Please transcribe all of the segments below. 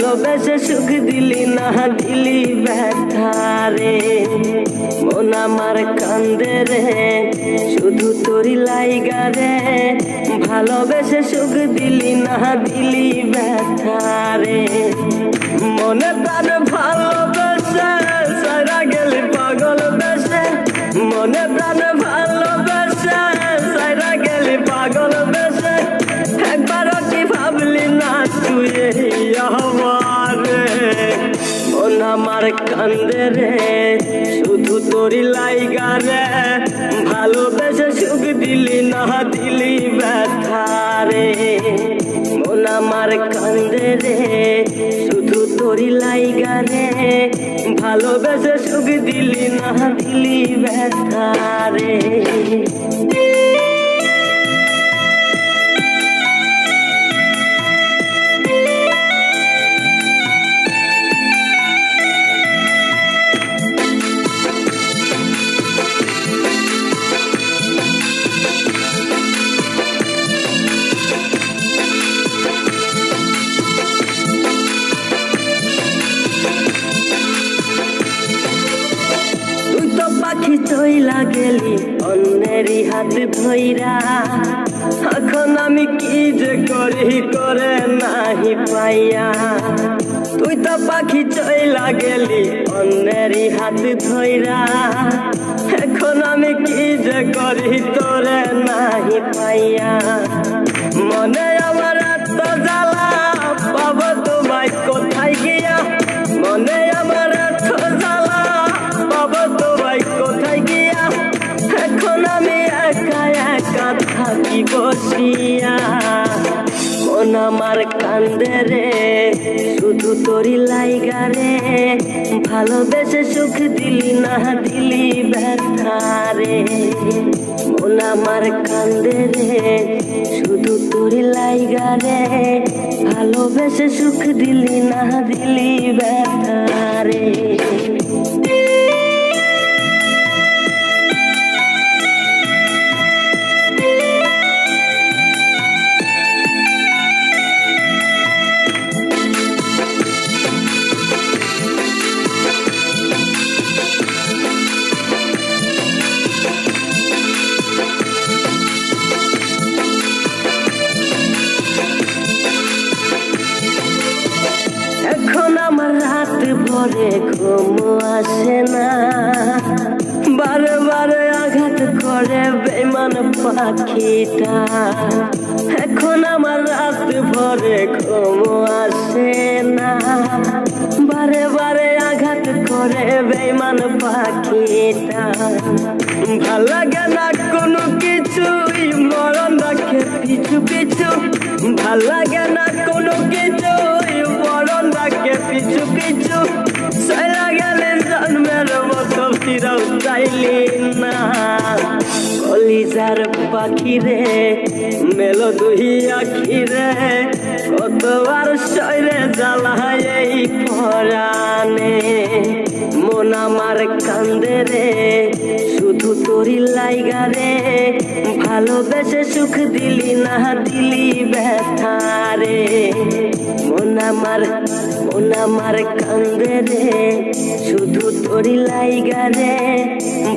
ভালোবেসে সুখ দিলি না দিলি ব্যথা রে। মন আমার কান্দে রে শুধু তোরি লাইগা রে, ভালোবেসে সুখ দিলি না দিলি ব্যথা রে। মনে প্রাণ ভালোবেসে সারা গেলি পাগল বেসে, মনে প্রাণ ভালোবেসে সারা গেলি পাগল বেসে, একবারও কি ভাবলি না তুই আমার রে। মন আমার কান্দে রে শুধু তোরি লাইগা রে, ভালোবেসে সুখ দিলি না দিলি ব্যথা রে। মন আমার কান্দে রে শুধু তোরি লাইগা রে, ভালোবেসে সুখ দিলি না দিলি ব্যথা রে। পাখি চইলা গেলি অন্যেরই হাত ধইরা, এখন আমি কি যে করি করে নাহি পাইয়া। তুই তো পাখি চইলা গেলি অন্যেরই হাত ধইরা, এখন আমি কি যে করি তোরে নাহি পাইয়া। মনে আমার এত জ্বালা পাবো তোমায় কোথায় গিয়া, মনে আমার এত জ্বালা পাবো তোমায় কোথায় গিয়া, এখন আমি একা একা থাকি বসিয়া। মন আমার কান্দে রে শুধু তোরি লাইগা রে, ভালোবেসে সুখ দিলি না দিলি ব্যথা রে। মন আমার কান্দে রে শুধু তোরি লাইগা রে, ভালোবেসে সুখ দিলি না দিলি ব্যথা রে। এখন আমার রাত ভরে ঘুম আসে না, বারে বারে আঘাত করে বেঈমান পাখিটা। এখন আমার রাত ভরে ঘুম আসে না, বারে বারে আঘাত করে বেঈমান পাখিটা। ভাল লাগে না কোনো কিছুই মরণ রাখে পিছু পিছু, ভাল লাগে না কোনো কিছুই মরণ রাখে পিছু পিছু। চলা গেলে জন্মের মতো ফিরাও চাইলি না, কলিজার পাখি রে মেলো দুই আখি রে, কতবার শরীরে জ্বালায় এই পরাণে। মন আমার কান্দে রে শুধু তোরি লাইগা রে, ভালোবেসে সুখ দিলি না দিলি ব্যথা রে। মন আমার কান্দে রে শুধু তোরি লাইগা রে,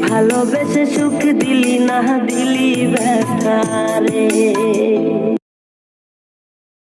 ভালোবেসে সুখ দিলি না দিলি ব্যথা রে।